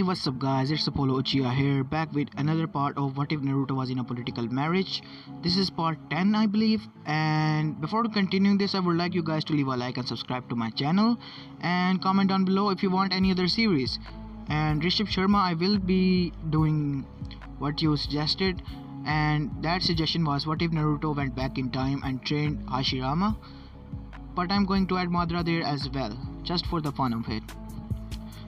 what's up guys, it's Apollo Uchiha here, back with another part of What If Naruto Was in a Political Marriage. This is part 10 I believe, and before continuing this I would like you guys to leave a like and subscribe to my channel and comment down below if you want any other series. And Rishabh Sharma, I will be doing what you suggested, and that suggestion was what if Naruto went back in time and trained Hashirama, but I'm going to add Madara there as well, just for the fun of it.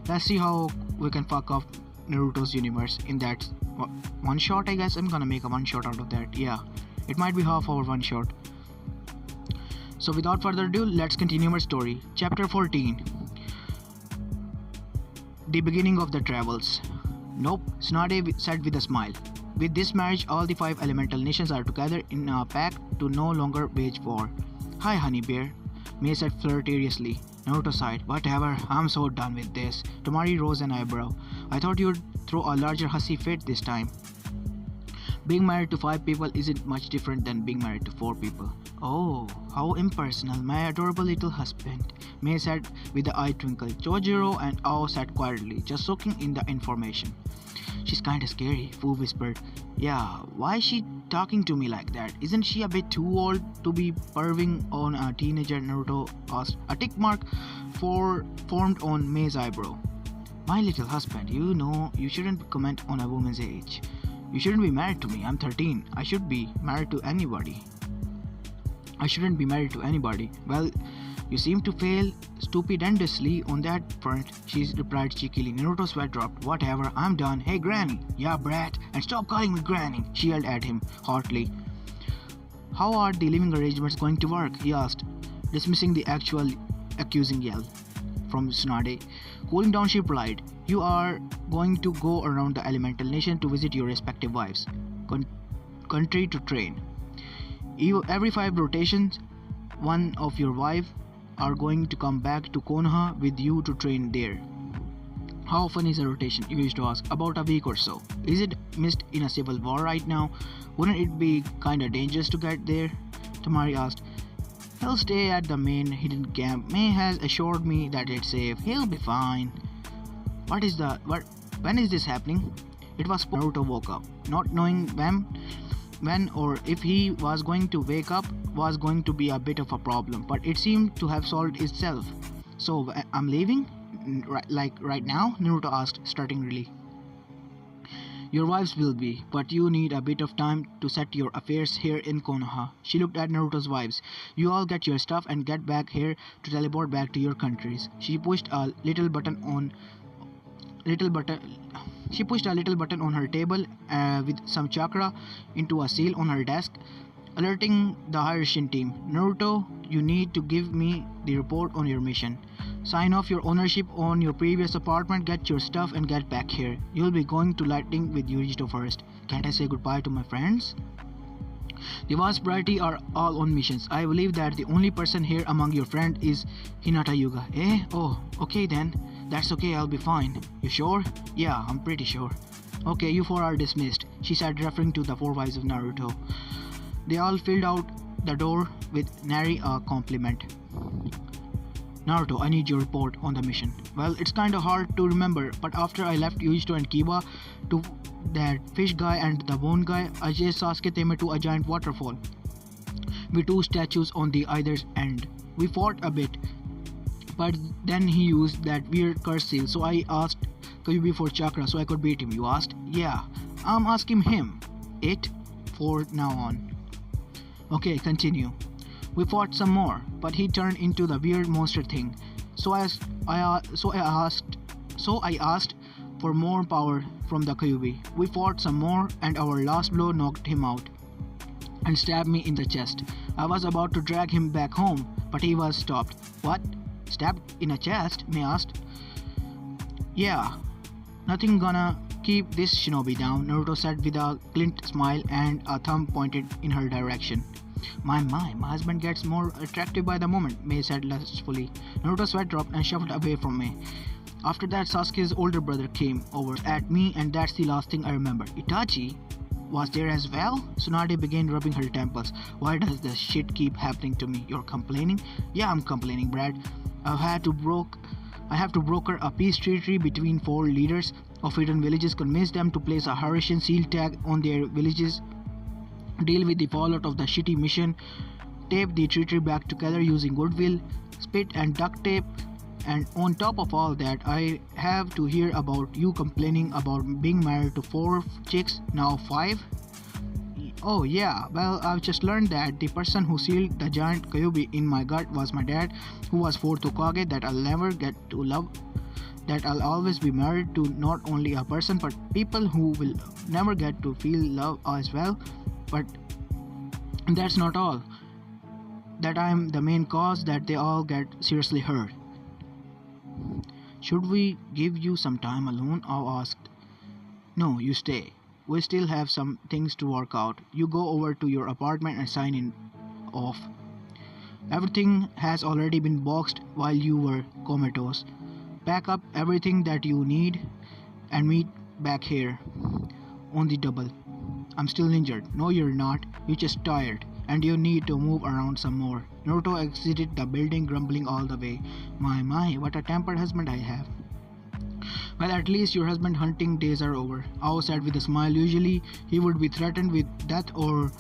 Let's see how we can fuck up Naruto's universe in that one shot. I guess I'm gonna make a one shot out of that. Yeah, it might be half hour one shot. So without further ado, let's continue our story. Chapter 14. The beginning of the travels. Nope, Tsunade said with a smile. With this marriage, all the 5 elemental nations are together in a pact to no longer wage war. Hi, honey bear, May said flirtatiously. Naruto sighed. Whatever, I'm so done with this. Tamari rose an eyebrow. I thought you'd throw a larger hussy fit this time. Being married to 5 people isn't much different than being married to 4 people. Oh, how impersonal, my adorable little husband, May said with the eye twinkle. Chojiro and Ao sat quietly, just soaking in the information. She's kinda scary, Fu whispered. Yeah, why is she talking to me like that? Isn't she a bit too old to be perving on a teenager? Naruto asked. A tick mark formed on May's eyebrow. My little husband, you know you shouldn't comment on a woman's age. You shouldn't be married to me. I'm 13. I should be married to anybody. I shouldn't be married to anybody. Well, you seem to fail stupendously on that front, she replied cheekily. Naruto's sweat dropped. Whatever, I'm done. Hey Granny. Yeah, brat. And stop calling me Granny, she yelled at him hotly. How are the living arrangements going to work? He asked, dismissing the actual accusing yell from Tsunade. Cooling down, she replied, you are going to go around the elemental nation to visit your respective wives. Country to train. Every 5 rotations, one of your wives are going to come back to Konoha with you to train there. How often is a rotation? You used to ask. About a week or so. Is it missed in a civil war right now? Wouldn't it be kinda dangerous to get there? Tamari asked. He'll stay at the main hidden camp. May has assured me that it's safe. He'll be fine. When is this happening? It was Naruto woke up, not knowing when or if he was going to wake up was going to be a bit of a problem, but it seemed to have solved itself. So I'm leaving? Right now? Naruto asked, stutteringly. Your wives will be, but you need a bit of time to set your affairs here in Konoha. She looked at Naruto's wives. You all get your stuff and get back here to teleport back to your countries. She pushed a little button on her table with some chakra into a seal on her desk, alerting the Hirshin team. Naruto, you need to give me the report on your mission. Sign off your ownership on your previous apartment, get your stuff and get back here. You'll be going to Lightning with Yujito first. Can't I say goodbye to my friends? The vast variety are all on missions. I believe that the only person here among your friends is Hinata Yuga. Eh? Oh, okay then. That's okay, I'll be fine. You sure? Yeah, I'm pretty sure. Okay, you 4 are dismissed, she said, referring to the 4 wives of Naruto. They all filled out the door with nary a compliment. Naruto, I need your report on the mission. Well, it's kinda hard to remember, but after I left Yujito and Kiba to that fish guy and the bone guy, I chased Sasuke Teme to a giant waterfall with 2 statues on the either end. We fought a bit, but then he used that weird curse seal, so I asked Kyuubi for chakra so I could beat him. You asked? Yeah, I'm asking him. It? For now on. Okay, continue. We fought some more, but he turned into the weird monster thing. So I asked for more power from the Kyuubi. We fought some more, and our last blow knocked him out and stabbed me in the chest. I was about to drag him back home, but he was stopped. What? Stabbed in a chest? May asked. Yeah, nothing gonna keep this shinobi down, Naruto said with a glint smile and a thumb pointed in her direction. My husband gets more attractive by the moment, May said lustfully. Naruto's sweat dropped and shuffled away from May. After that, Sasuke's older brother came over at me, and that's the last thing I remember. Itachi was there as well? Tsunade began rubbing her temples. Why does this shit keep happening to me? You're complaining? Yeah, I'm complaining, Brad. I've had to I have to broker a peace treaty between 4 leaders of hidden villages, convince them to place a Haritian seal tag on their villages, deal with the fallout of the shitty mission, tape the treaty back together using goodwill, spit and duct tape, and on top of all that, I have to hear about you complaining about being married to 4 chicks, now 5. Oh yeah, well, I've just learned that the person who sealed the giant Kyuubi in my gut was my dad, who was 4th Hokage, that I'll never get to love, that I'll always be married to not only a person but people who will never get to feel love as well. But that's not all. That I'm the main cause that they all get seriously hurt. Should we give you some time alone? I asked. No, you stay. We still have some things to work out. You go over to your apartment and sign in off. Everything has already been boxed while you were comatose. Pack up everything that you need and meet back here on the double. I'm still injured. No, you're not. You're just tired and you need to move around some more. Naruto exited the building grumbling all the way. My, what a tempered husband I have. Well, at least your husband hunting days are over, Ao said with a smile. Usually he would be threatened with death or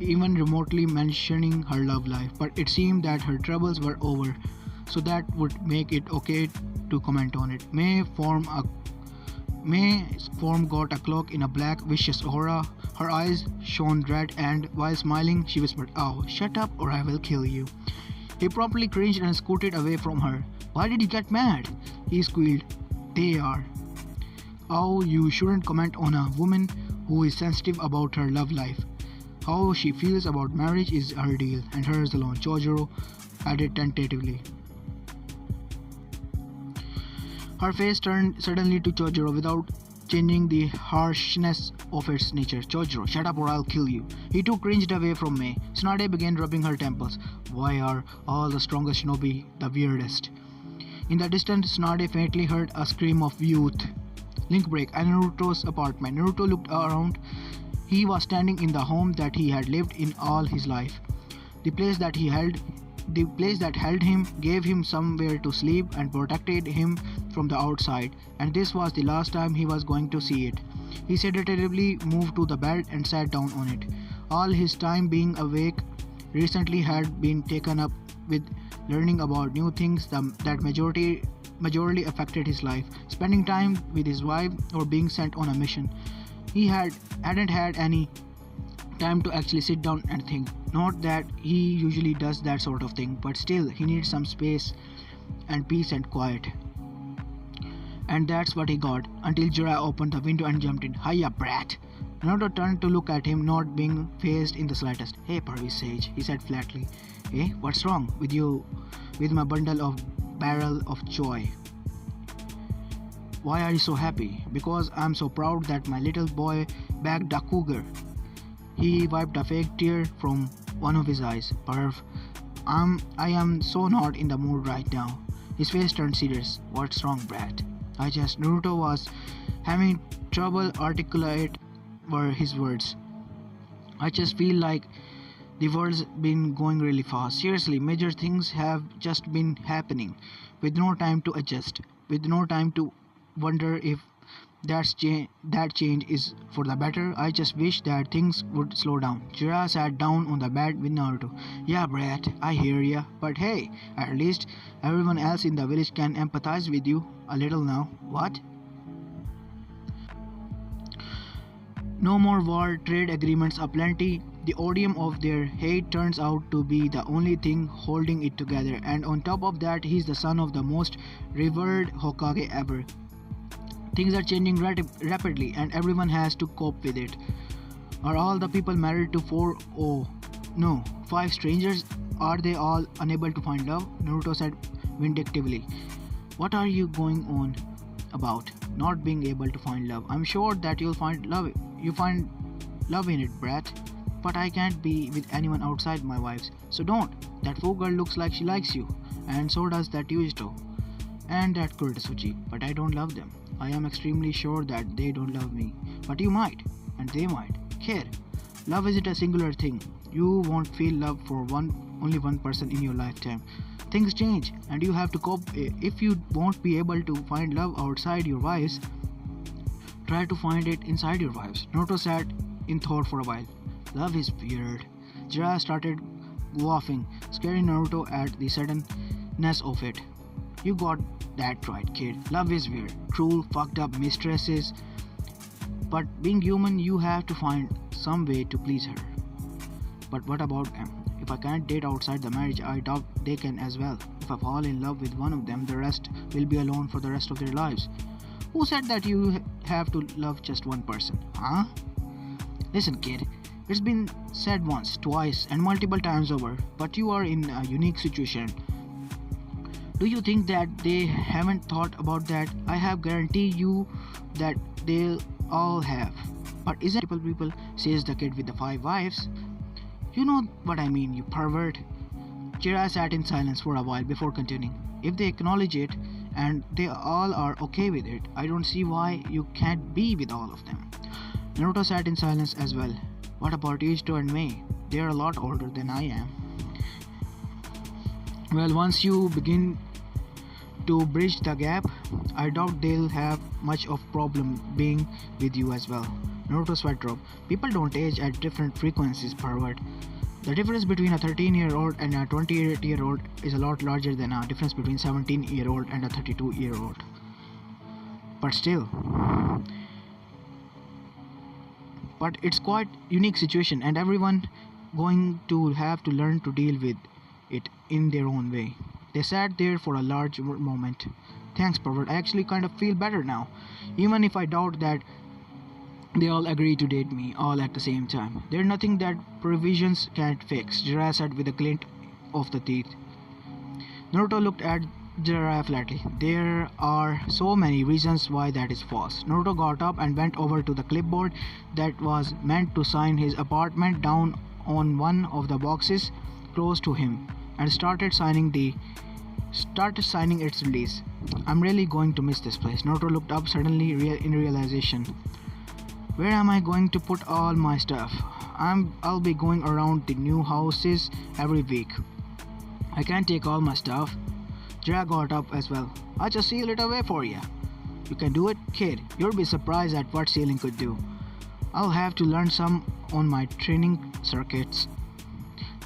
even remotely mentioning her love life, but it seemed that her troubles were over, so that would make it okay to comment on it. May's form got a cloak in a black, vicious aura. Her eyes shone red and, while smiling, she whispered, "Ao, shut up or I will kill you." He promptly cringed and scooted away from her. "Why did you get mad?" he squealed. "They are." "Oh, you shouldn't comment on a woman who is sensitive about her love life. How she feels about marriage is her deal, and hers alone," Chojuro added tentatively. Her face turned suddenly to Chojuro without changing the harshness of its nature. "Chojuro, shut up or I'll kill you." He too cringed away from May. Tsunade began rubbing her temples. Why are all the strongest shinobi the weirdest? In the distance, Tsunade faintly heard a scream of youth. Link break at Naruto's apartment. Naruto looked around. He was standing in the home that he had lived in all his life. The place that held him, gave him somewhere to sleep, and protected him from the outside, and this was the last time he was going to see it. He sedatively moved to the bed and sat down on it. All his time being awake recently had been taken up with learning about new things that majorly affected his life, spending time with his wife or being sent on a mission. He hadn't had any time to actually sit down and think. Not that he usually does that sort of thing, but still he needs some space and peace and quiet. And that's what he got, until Jiraiya opened the window and jumped in. "Hiya, brat!" Naruto turned to look at him, not being fazed in the slightest. "Hey, Pervy Sage," he said flatly. "Hey, what's wrong with you, with my bundle of barrel of joy? Why are you so happy?" "Because I'm so proud that my little boy bagged a cougar." He wiped a fake tear from one of his eyes. "Perv, I am so not in the mood right now." His face turned serious. "What's wrong, brat?" Naruto was having trouble articulate were his words. "I just feel like the world's been going really fast. Seriously, major things have just been happening, with no time to adjust, with no time to wonder if that change is for the better. I just wish that things would slow down." Jiraiya sat down on the bed with Naruto. "Yeah, brat, I hear ya. But hey, at least everyone else in the village can empathize with you a little now." "What?" "No more war, trade agreements aplenty. The odium of their hate turns out to be the only thing holding it together. And on top of that, he's the son of the most revered Hokage ever. Things are changing rapidly and everyone has to cope with it. Are all the people married to 5 strangers? Are they all unable to find love?" Naruto said vindictively. "What are you going on about? Not being able to find love? I'm sure that you'll find love. You find love in it, brat. But I can't be with anyone outside my wife's. So don't. That fool girl looks like she likes you. And so does that Yuito. And that Kuretsuchi. But I don't love them. I am extremely sure that they don't love me. But you might. And they might. Care. Love isn't a singular thing. You won't feel love for only one person in your lifetime. things change and you have to cope. If you won't be able to find love outside your wives, try to find it inside your wives. Naruto sat in thought for a while. Love is weird. Jiraiya started laughing, scaring Naruto at the suddenness of it. You got that right, kid. Love is weird. Cruel, fucked up mistresses. But being human, you have to find some way to please her. But what about them? If I can't date outside the marriage, I doubt they can as well. If I fall in love with one of them, the rest will be alone for the rest of their lives. Who said that you have to love just one person? Huh? Listen, kid. It's been said once, twice, and multiple times over, but you are in a unique situation. Do you think that they haven't thought about that? I have guaranteed you that they'll all have. But isn't people, says the kid with the 5 wives. You know what I mean, you pervert. Jiraiya sat in silence for a while before continuing. If they acknowledge it, and they all are okay with it, I don't see why you can't be with all of them. Naruto sat in silence as well. What about Ichito and Mei? They are a lot older than I am. Well, once you begin to bridge the gap, I doubt they'll have much of problem being with you as well. Naruto's sweat dropped. People don't age at different frequencies, pervert. The difference between a 13-year-old and a 28-year-old is a lot larger than a difference between a 17-year-old and a 32-year-old. But still. But it's quite unique situation and everyone going to have to learn to deal with it in their own way. They sat there for a large moment. Thanks, pervert. I actually kind of feel better now. Even if I doubt that they all agree to date me all at the same time. There's nothing that provisions can't fix, Jiraiya said with a glint of the teeth. Naruto looked at Jiraiya flatly. There are so many reasons why that is false. Naruto got up and went over to the clipboard that was meant to sign his apartment down on one of the boxes close to him and started signing its release. I'm really going to miss this place. Naruto looked up suddenly in realization. Where am I going to put all my stuff? I'll be going around the new houses every week. I can't take all my stuff. Jiraiya got up as well. I'll just seal it away for you. You can do it, kid. You'll be surprised at what sealing could do. I'll have to learn some on my training circuits.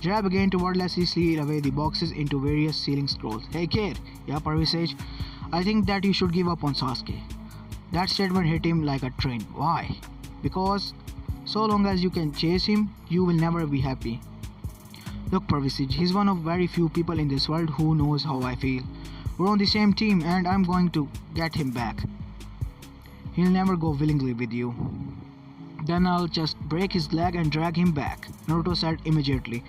Jiraiya began to wordlessly seal away the boxes into various sealing scrolls. Hey kid, yeah, Parvisage, I think that you should give up on Sasuke. That statement hit him like a train. Why? Because so long as you can chase him, you will never be happy. Look, Parvisage, he's one of very few people in this world who knows how I feel. We're on the same team and I'm going to get him back. He'll never go willingly with you. Then I'll just break his leg and drag him back, Naruto said immediately.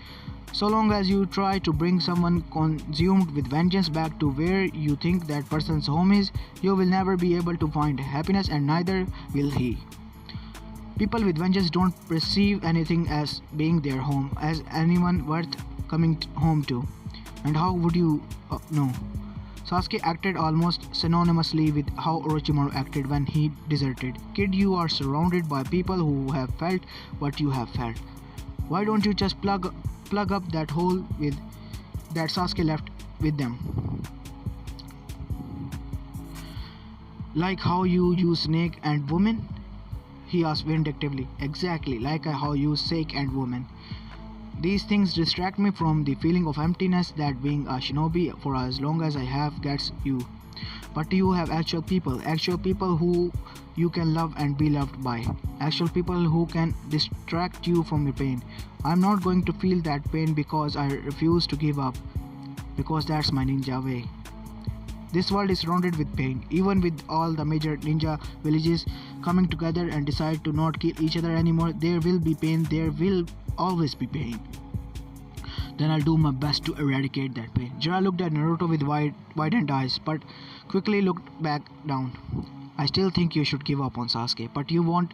So long as you try to bring someone consumed with vengeance back to where you think that person's home is, you will never be able to find happiness and neither will he. People with vengeance don't perceive anything as being their home, as anyone worth coming home to. And how would you know? Sasuke acted almost synonymously with how Orochimaru acted when he deserted. Kid, you are surrounded by people who have felt what you have felt. Why don't you just plug up that hole with that Sasuke left with them? Like how you use snake and woman? He asked vindictively. Exactly, like how you use snake and woman. These things distract me from the feeling of emptiness that being a shinobi for as long as I have gets you. But you have actual people who you can love and be loved by. Actual people who can distract you from your pain. I'm not going to feel that pain because I refuse to give up. Because that's my ninja way. This world is surrounded with pain. Even with all the major ninja villages coming together and decide to not kill each other anymore, there will be pain. There will always be pain. Then I'll do my best to eradicate that pain. Jiraiya looked at Naruto with widened eyes, but quickly looked back down. I still think you should give up on Sasuke, but you won't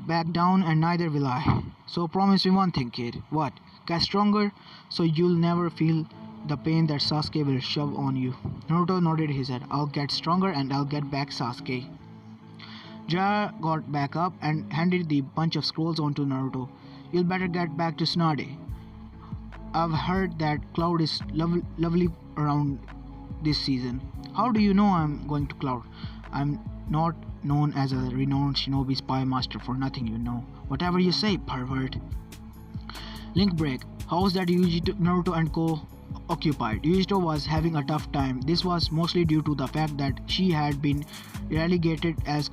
back down and neither will I. So promise me one thing, kid. What? Get stronger so you'll never feel the pain that Sasuke will shove on you. Naruto nodded his head. I'll get stronger and I'll get back Sasuke. Jiraiya got back up and handed the bunch of scrolls on to Naruto. You'll better get back to Tsunade. I've heard that Cloud is lovely around this season. How do you know I'm going to Cloud? I'm not known as a renowned shinobi spy master for nothing, you know. Whatever you say, pervert. Link break. How's that Naruto and co occupied? Yujito was having a tough time. This was mostly due to the fact that she had been relegated as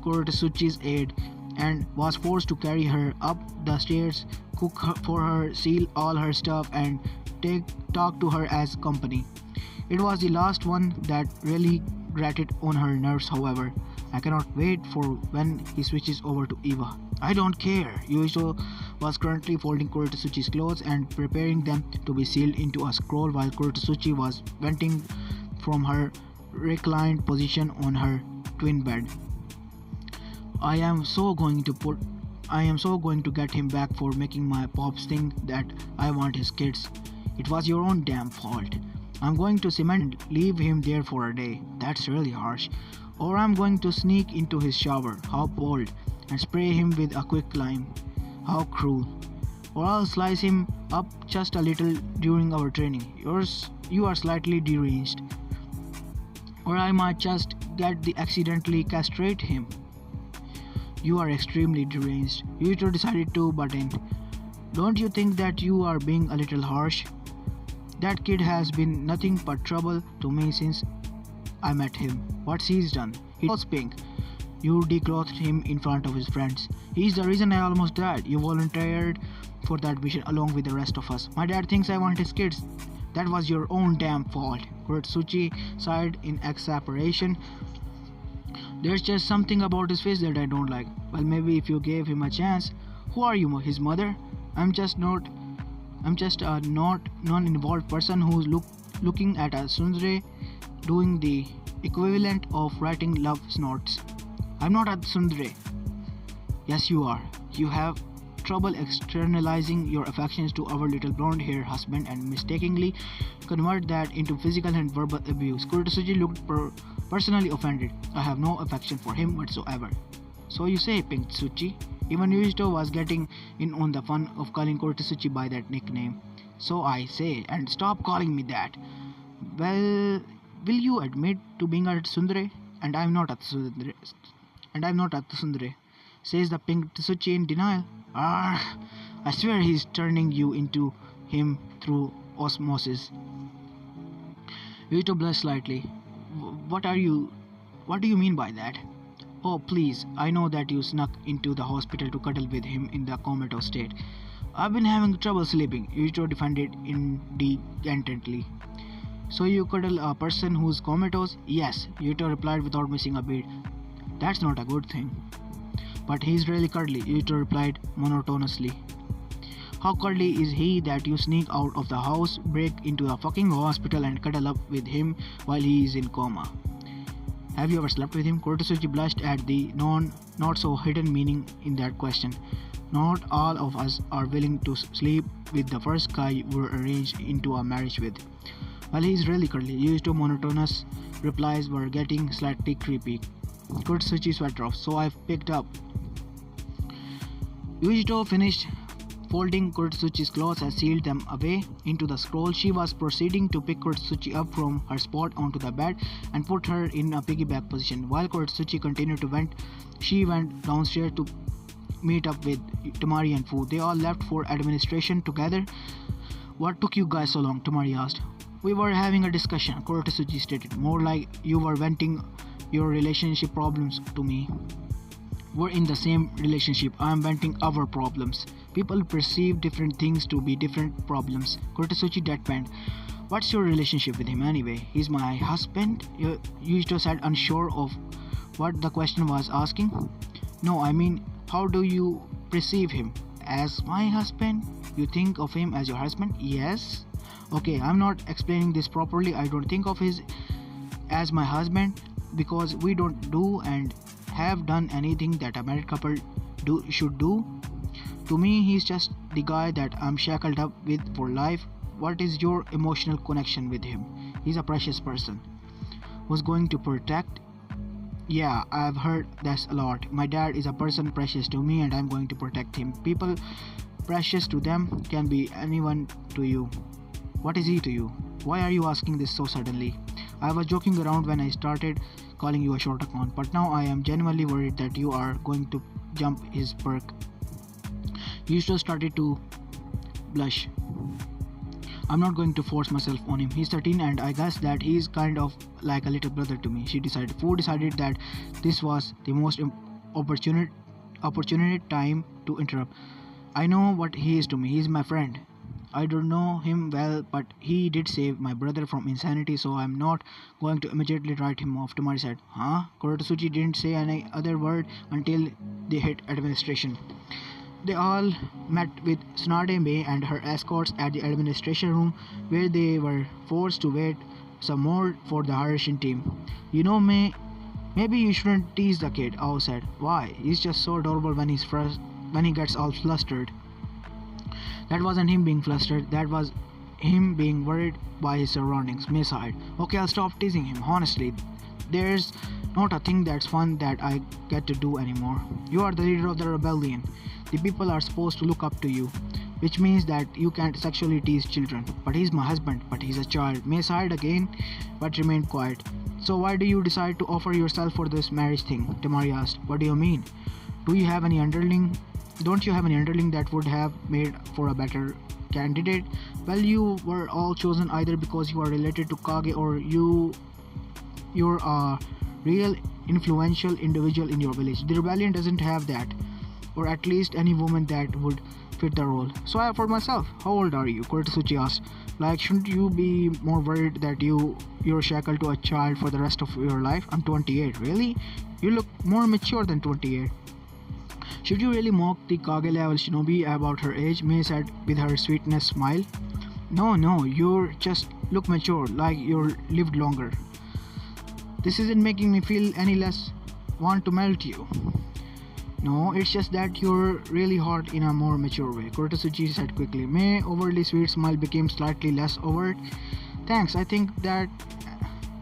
Kurotsuchi's aide and was forced to carry her up the stairs, cook for her, seal all her stuff, and talk to her as company. It was the last one that really grated on her nerves, however. I cannot wait for when he switches over to Eva. I don't care. Yuicho was currently folding Kurotsuchi's clothes and preparing them to be sealed into a scroll while Kurotsuchi was venting from her reclined position on her twin bed. I am so going to get him back for making my pops think that I want his kids. It was your own damn fault. I'm going to cement and leave him there for a day. That's really harsh. Or I'm going to sneak into his shower. How bold. And spray him with a quick lime. How cruel. Or I'll slice him up just a little during our training. You are slightly deranged. Or I might just accidentally castrate him. You are extremely deranged. Yuito decided to butt in. Don't you think that you are being a little harsh? That kid has been nothing but trouble to me since I met him. What's he's done? He was pink. You declothed him in front of his friends. He's the reason I almost died. You volunteered for that mission along with the rest of us. My dad thinks I want his kids. That was your own damn fault. Kurotsuchi sighed in exasperation. There's just something about his face that I don't like. Well, maybe if you gave him a chance. Who are you, his mother? I'm just a not non-involved person who's looking at a tsundere doing the equivalent of writing love notes. I'm not a tsundere. Yes, you are. You have trouble externalizing your affections to our little blonde-haired husband and mistakenly convert that into physical and verbal abuse. Kurotsuchi looked personally offended. I have no affection for him whatsoever. So you say, Pink Tsuchi? Even Yujito was getting in on the fun of calling Kurotsuchi by that nickname. So I say, and stop calling me that. Well, will you admit to being a tsundere? And I'm not a tsundere. Says the Pink Tsuchi in denial. I swear he's turning you into him through osmosis. Yujito blushed slightly. What do you mean by that? Oh, please, I know that you snuck into the hospital to cuddle with him in the comatose state. I've been having trouble sleeping, Yujito defended indignantly. So you cuddle a person who's comatose? Yes, Yujito replied without missing a beat. That's not a good thing. But he's really cuddly, Yujito replied monotonously. How cuddly is he that you sneak out of the house, break into a fucking hospital and cuddle up with him while he is in coma? Have you ever slept with him? Kurotsuchi blushed at the not so hidden meaning in that question. Not all of us are willing to sleep with the first guy we're arranged into a marriage with. Well, he's really cuddly. Yujito monotonous replies were getting slightly creepy. Kurotsuchi sweater off, so I've picked up. Yujito finished folding Kurotsuchi's clothes and sealed them away into the scroll. She was proceeding to pick Kurotsuchi up from her spot onto the bed and put her in a piggyback position. While Kurotsuchi continued to vent, she went downstairs to meet up with Tamari and Fu. They all left for administration together. What took you guys so long? Tamari asked. We were having a discussion, Kurotsuchi stated. More like you were venting your relationship problems to me. We're in the same relationship. I'm venting our problems. People perceive different things to be different problems. Kurotsuchi deadpanned. What's your relationship with him anyway? He's my husband? Yujito said, unsure of what the question was asking. No, I mean, how do you perceive him? As my husband? You think of him as your husband? Yes. Okay, I'm not explaining this properly. I don't think of him as my husband because we don't do and have done anything that a married couple should do. To me, he's just the guy that I'm shackled up with for life. What is your emotional connection with him? He's a precious person. Who's going to protect? Yeah, I've heard this a lot. My dad is a person precious to me and I'm going to protect him. People precious to them can be anyone to you. What is he to you? Why are you asking this so suddenly? I was joking around when I started calling you a short account, but now I am genuinely worried that you are going to jump his perk. Yusto started to blush. I'm not going to force myself on him. He's 13 and I guess that he's kind of like a little brother to me. Fu decided that this was the most opportunity time to interrupt. I know what he is to me. He's my friend. I don't know him well, but he did save my brother from insanity, so I'm not going to immediately write him off. Tomari said, huh? Kurotosuchi didn't say any other word until they hit administration. They all met with Tsunade Mei and her escorts at the administration room, where they were forced to wait some more for the Harishin team. You know, Mei, maybe you shouldn't tease the kid, Ao said. Why? He's just so adorable when he gets all flustered. That wasn't him being flustered, that was him being worried by his surroundings. Mei sighed. Okay, I'll stop teasing him. Honestly, there's not a thing that's fun that I get to do anymore. You are the leader of the rebellion. The people are supposed to look up to you, which means that you can't sexually tease children. But he's my husband, but he's a child. Mei sighed again, but remained quiet. So why do you decide to offer yourself for this marriage thing? Temari asked. What do you mean? Don't you have any underling that would have made for a better candidate? Well, you were all chosen either because you are related to Kage or you're a real influential individual in your village. The rebellion doesn't have that, or at least any woman that would fit the role. So I offered myself. How old are you? Kurotosuchi asked. Like, shouldn't you be more worried that you're shackled to a child for the rest of your life? I'm 28. Really? You look more mature than 28. Should you really mock the Kage level shinobi about her age? Mei said with her sweetness smile. No, you just look mature, like you're lived longer. This isn't making me feel any less want to melt you. No, it's just that you're really hot in a more mature way, Kurotosuchi said quickly. Mei's overly sweet smile became slightly less overt. Thanks, I think that...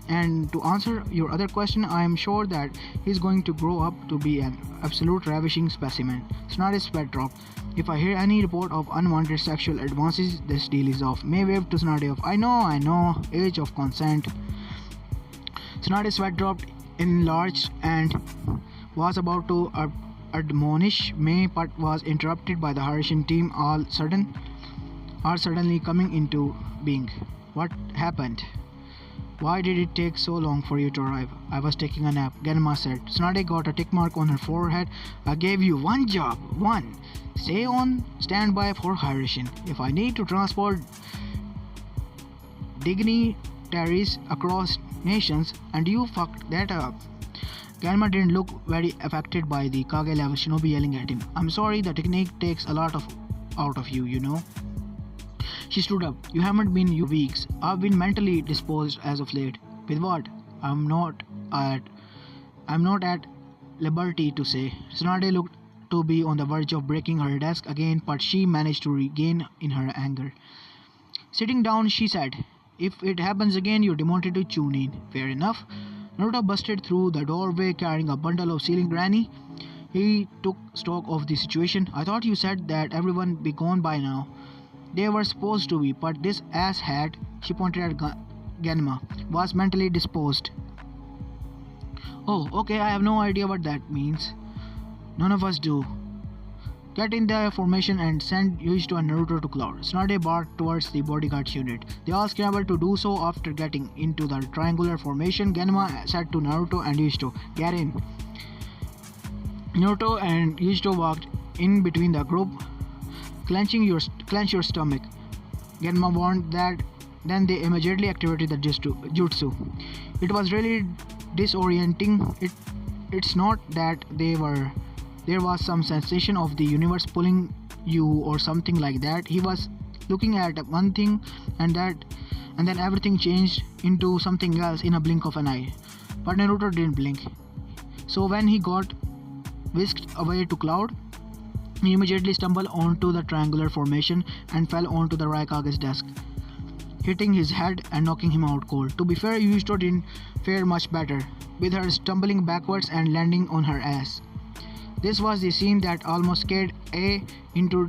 And to answer your other question, I am sure that he's going to grow up to be an absolute ravishing specimen. Tsunade's sweat dropped. If I hear any report of unwanted sexual advances, this deal is off. Mei waved to Tsunade off. I know, age of consent. Tsunade's sweat dropped, enlarged, and was about to admonish Mei, but was interrupted by the Harishin team all suddenly coming into being. What happened? Why did it take so long for you to arrive? I was taking a nap, Genma said. Tsunade got a tick mark on her forehead. I gave you one job. One. Stay on standby for Harishin. If I need to transport dignitaries across nations, and you fucked that up. Genma didn't look very affected by the Kage level shinobi yelling at him. I'm sorry, the technique takes a lot out of you, you know. She stood up. You haven't been you weeks. I've been mentally disposed as of late. With what? I'm not at liberty to say. Tsunade looked to be on the verge of breaking her desk again, but she managed to regain in her anger. Sitting down, she said, if it happens again, you're demoted to Chunin. Fair enough. Naruto busted through the doorway carrying a bundle of ceiling granny. He took stock of the situation. I thought you said that everyone be gone by now. They were supposed to be, but this asshat, she pointed at Genma, was mentally disposed. Oh, okay, I have no idea what that means. None of us do. Get in the formation and send Yuichito and Naruto to Cloud. Tsunade barked towards the bodyguards unit. They all scrambled to do so. After getting into the triangular formation, Genma said to Naruto and Yuichito, get in. Naruto and Yuichito walked in between the group. Clench your stomach. Genma warned that. Then they immediately activated the jutsu. It was really disorienting. It's not that there was some sensation of the universe pulling you or something like that. He was looking at one thing and then everything changed into something else in a blink of an eye. But Naruto didn't blink. So when he got whisked away to Cloud, he immediately stumbled onto the triangular formation and fell onto the Raikage's desk, hitting his head and knocking him out cold. To be fair, Yuichito didn't fare much better, with her stumbling backwards and landing on her ass. This was the scene that almost scared A into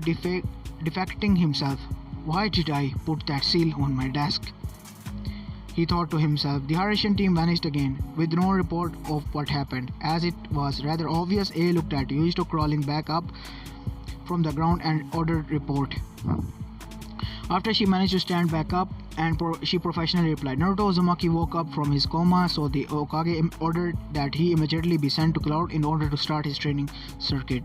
defecting himself. Why did I put that seal on my desk? He thought to himself. The Harashan team vanished again, with no report of what happened. As it was rather obvious, A looked at Yuito crawling back up from the ground and ordered report. After she managed to stand back up, and she professionally replied. Naruto Uzumaki woke up from his coma, so the Hokage ordered that he immediately be sent to Cloud in order to start his training circuit.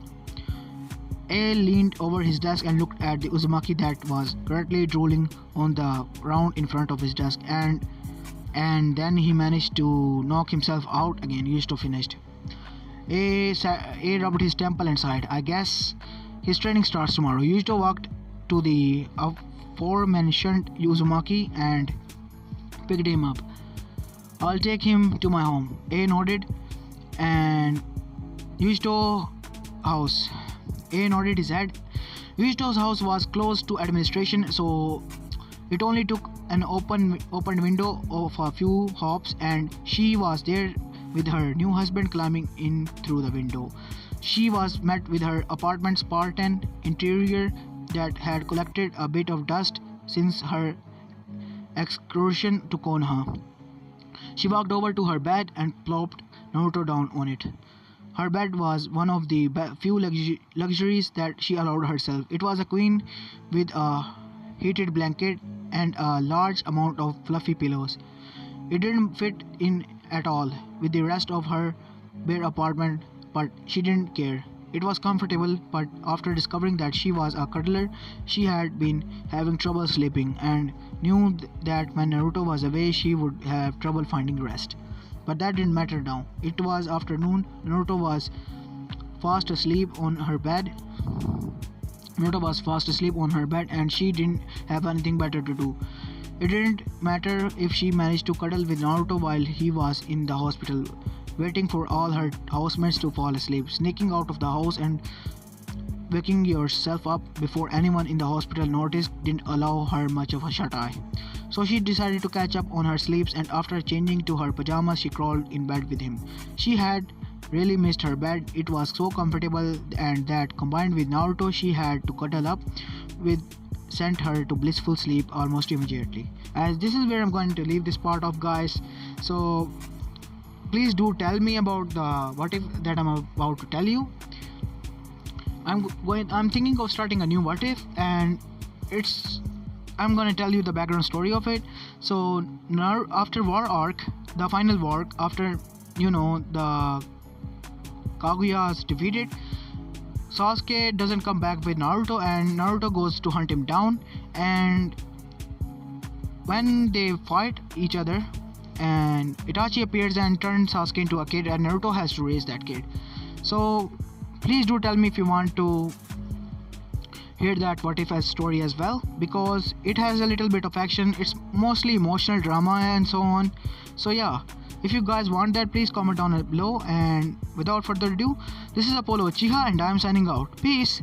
A leaned over his desk and looked at the Uzumaki that was currently drooling on the ground in front of his desk, and then he managed to knock himself out again. Yuito finished. A rubbed his temple and sighed. I guess his training starts tomorrow. Yuito walked to the aforementioned Uzumaki and picked him up. I'll take him to my home. A nodded, and Yuito's house. A nodded his head. Yuito's house was close to administration, so it only took an open window of a few hops, and she was there with her new husband climbing in through the window. She was met with her apartment's Spartan interior that had collected a bit of dust since her excursion to Konoha. She walked over to her bed and plopped Naruto down on it. Her bed was one of the few luxuries that she allowed herself. It was a queen with a heated blanket and a large amount of fluffy pillows. It didn't fit in at all with the rest of her bare apartment, but she didn't care. It was comfortable, but after discovering that she was a cuddler, she had been having trouble sleeping and knew that when Naruto was away, she would have trouble finding rest. But that didn't matter now. It was afternoon. Naruto was fast asleep on her bed. And she didn't have anything better to do. It didn't matter if she managed to cuddle with Naruto while he was in the hospital, waiting for all her housemates to fall asleep. Sneaking out of the house and waking yourself up before anyone in the hospital noticed didn't allow her much of a shut-eye. So she decided to catch up on her sleeps, and after changing to her pajamas, she crawled in bed with him. She had really missed her bed. It was so comfortable, and that combined with Naruto she had to cuddle up with sent her to blissful sleep almost immediately. As this is where I'm going to leave this part of, guys. So please do tell me about the what if that I'm about to tell you. I'm thinking of starting a new what if, and I'm gonna tell you the background story of it. So now after war arc, the final war, after the Kaguya is defeated, Sasuke doesn't come back with Naruto, and Naruto goes to hunt him down. And when they fight each other, and Itachi appears and turns Sasuke into a kid, and Naruto has to raise that kid. So please do tell me if you want to hear that what if as story as well, because it has a little bit of action. It's mostly emotional drama and so on. So yeah, if you guys want that, please comment down below. And without further ado, this is Apollo Uchiha, and I am signing out. Peace.